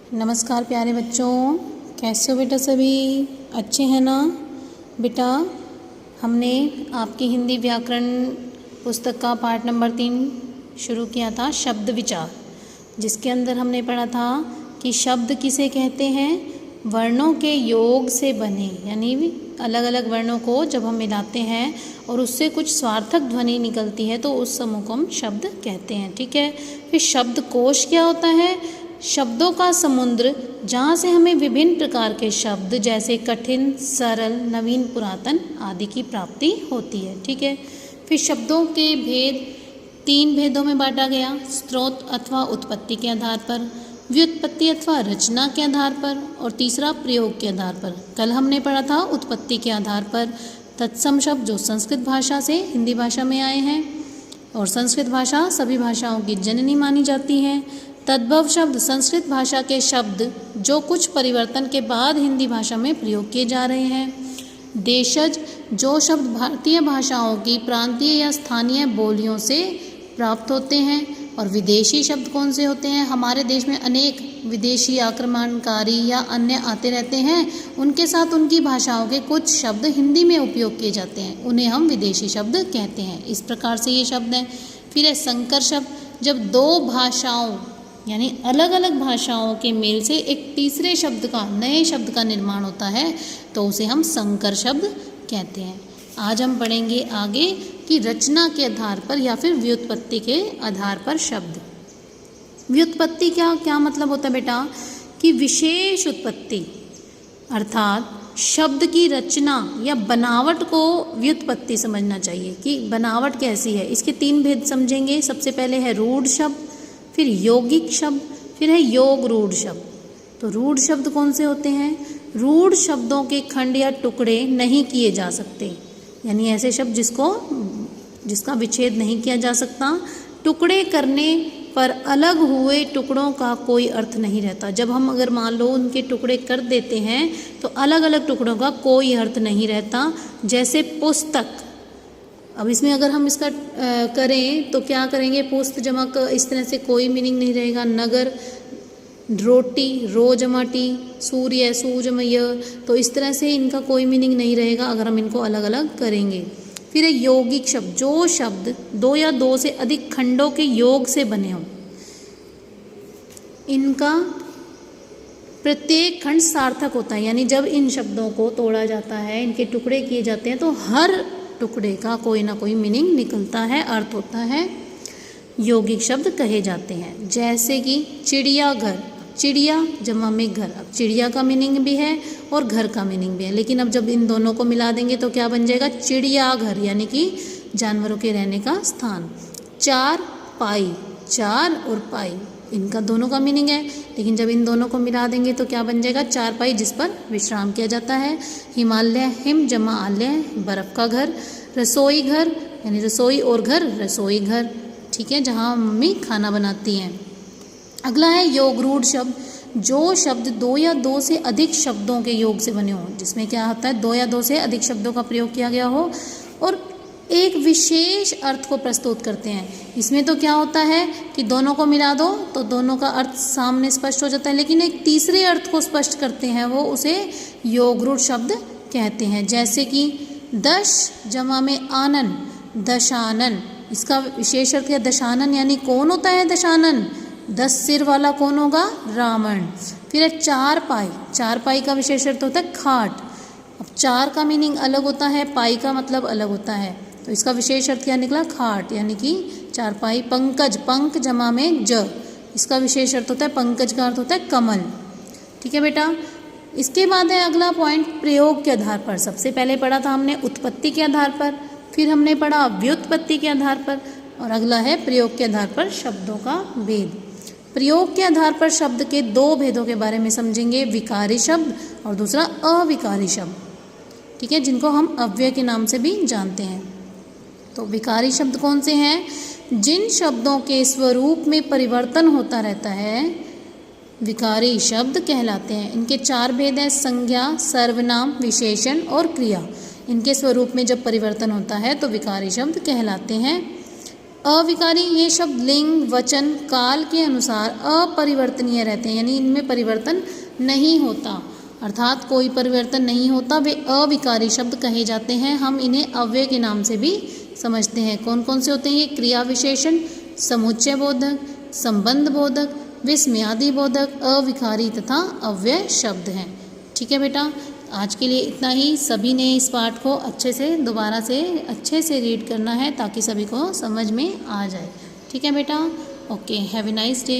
नमस्कार प्यारे बच्चों, कैसे हो बेटा? सभी अच्छे हैं ना? बेटा हमने आपकी हिंदी व्याकरण पुस्तक का पाठ नंबर 3 शुरू किया था, शब्द विचार, जिसके अंदर हमने पढ़ा था कि शब्द किसे कहते हैं? वर्णों के योग से बने, यानी अलग अलग वर्णों को जब हम मिलाते हैं और उससे कुछ सार्थक ध्वनि निकलती है तो उस समूह को हम शब्द कहते हैं। ठीक है। फिर शब्दकोश क्या होता है? शब्दों का समुद्र, जहाँ से हमें विभिन्न प्रकार के शब्द जैसे कठिन, सरल, नवीन, पुरातन आदि की प्राप्ति होती है। ठीक है। फिर शब्दों के भेद 3 भेदों में बांटा गया, स्रोत अथवा उत्पत्ति के आधार पर, व्युत्पत्ति अथवा रचना के आधार पर, और तीसरा प्रयोग के आधार पर। कल हमने पढ़ा था उत्पत्ति के आधार पर तत्सम शब्द जो संस्कृत भाषा से हिंदी भाषा में आए हैं, और संस्कृत भाषा सभी भाषाओं की जननी मानी जाती है। तद्भव शब्द संस्कृत भाषा के शब्द जो कुछ परिवर्तन के बाद हिंदी भाषा में प्रयोग किए जा रहे हैं। देशज जो शब्द भारतीय भाषाओं की प्रांतीय या स्थानीय बोलियों से प्राप्त होते हैं। और विदेशी शब्द कौन से होते हैं? हमारे देश में अनेक विदेशी आक्रमणकारी या अन्य आते रहते हैं, उनके साथ उनकी भाषाओं के कुछ शब्द हिंदी में उपयोग किए जाते हैं, उन्हें हम विदेशी शब्द कहते हैं। इस प्रकार से ये शब्द हैं। फिर है संकर शब्द, जब दो भाषाओं यानी अलग अलग भाषाओं के मेल से एक तीसरे शब्द का, नए शब्द का निर्माण होता है तो उसे हम संकर शब्द कहते हैं। आज हम पढ़ेंगे आगे कि रचना के आधार पर या फिर व्युत्पत्ति के आधार पर शब्द। व्युत्पत्ति क्या मतलब होता है बेटा? कि विशेष उत्पत्ति, अर्थात शब्द की रचना या बनावट को व्युत्पत्ति समझना चाहिए कि बनावट कैसी है। इसके 3 भेद समझेंगे। सबसे पहले है रूढ़ शब्द, फिर यौगिक शब्द, फिर है योग रूढ़ शब्द। तो रूढ़ शब्द कौन से होते हैं? रूढ़ शब्दों के खंड या टुकड़े नहीं किए जा सकते, यानी ऐसे शब्द जिसका विच्छेद नहीं किया जा सकता। टुकड़े करने पर अलग हुए टुकड़ों का कोई अर्थ नहीं रहता। जब हम अगर मान लो उनके टुकड़े कर देते हैं तो अलग अलग टुकड़ों का कोई अर्थ नहीं रहता। जैसे पुस्तक, अब इसमें अगर हम इसका करें तो क्या करेंगे? पुस्त जमा इस तरह से कोई मीनिंग नहीं रहेगा। नगर, रोटी, रो जमा टी, सूर्य, सू जमा य, तो इस तरह से इनका कोई मीनिंग नहीं रहेगा अगर हम इनको अलग अलग करेंगे। फिर है यौगिक शब्द, जो शब्द 2 या 2 से अधिक खंडों के योग से बने हों, इनका प्रत्येक खंड सार्थक होता है। यानी जब इन शब्दों को तोड़ा जाता है, इनके टुकड़े किए जाते हैं तो हर टुकड़े का कोई ना कोई मीनिंग निकलता है, अर्थ होता है, यौगिक शब्द कहे जाते हैं। जैसे कि चिड़ियाघर, चिड़िया जमा में घर, अब चिड़िया का मीनिंग भी है और घर का मीनिंग भी है, लेकिन अब जब इन दोनों को मिला देंगे तो क्या बन जाएगा? चिड़ियाघर, यानी कि जानवरों के रहने का स्थान। चार पाई, चार और पाई, इनका दोनों का मीनिंग है, लेकिन जब इन दोनों को मिला देंगे तो क्या बन जाएगा? चारपाई, जिस पर विश्राम किया जाता है। हिमालय, हिम जमा आलय, बर्फ का घर। रसोई घर, यानी रसोई और घर, रसोई घर, ठीक है, जहाँ मम्मी खाना बनाती हैं। अगला है योग रूढ़ शब्द, जो शब्द 2 या 2 से अधिक शब्दों के योग से बने हों, जिसमें क्या होता है? 2 या 2 से अधिक शब्दों का प्रयोग किया गया हो और एक विशेष अर्थ को प्रस्तुत करते हैं। इसमें तो क्या होता है कि दोनों को मिला दो तो दोनों का अर्थ सामने स्पष्ट हो जाता है, लेकिन एक तीसरे अर्थ को स्पष्ट करते हैं, वो उसे योगरूढ़ शब्द कहते हैं। जैसे कि दश जमा में आनन, दशानन, इसका विशेष अर्थ है दशानन, यानी कौन होता है दशानन? 10 सिर वाला कौन होगा? रावण। फिर है चार पाई, चार पाई का विशेष अर्थ होता है खाट। अब चार का मीनिंग अलग होता है, पाई का मतलब अलग होता है, तो इसका विशेष अर्थ क्या निकला? खाट, यानी कि चारपाई। पंकज, पंक जमा में ज, इसका विशेष अर्थ होता है, पंकज का अर्थ होता है कमल। ठीक है बेटा। इसके बाद है अगला पॉइंट प्रयोग के आधार पर। सबसे पहले पढ़ा था हमने उत्पत्ति के आधार पर, फिर हमने पढ़ा व्युत्पत्ति के आधार पर, और अगला है प्रयोग के आधार पर शब्दों का भेद। प्रयोग के आधार पर शब्द के 2 भेदों के बारे में समझेंगे, विकारी शब्द और दूसरा अविकारी शब्द, ठीक है, जिनको हम अव्यय के नाम से भी जानते हैं। तो विकारी शब्द कौन से हैं? जिन शब्दों के स्वरूप में परिवर्तन होता रहता है विकारी शब्द कहलाते हैं। इनके 4 भेद हैं, संज्ञा, सर्वनाम, विशेषण और क्रिया। इनके स्वरूप में जब परिवर्तन होता है तो विकारी शब्द कहलाते हैं। अविकारी ये शब्द लिंग, वचन, काल के अनुसार अपरिवर्तनीय रहते हैं, यानी इनमें परिवर्तन नहीं होता, अर्थात कोई परिवर्तन नहीं होता, वे अविकारी शब्द कहे जाते हैं। हम इन्हें अव्यय के नाम से भी समझते हैं। कौन कौन से होते हैं ये? क्रिया विशेषण, समुच्चय बोधक, संबंध बोधक, विस्मयादि बोधक, अविकारी तथा अव्यय शब्द हैं। ठीक है बेटा, आज के लिए इतना ही। सभी ने इस पाठ को अच्छे से दोबारा से अच्छे से रीड करना है ताकि सभी को समझ में आ जाए। ठीक है बेटा, okay, have a nice day.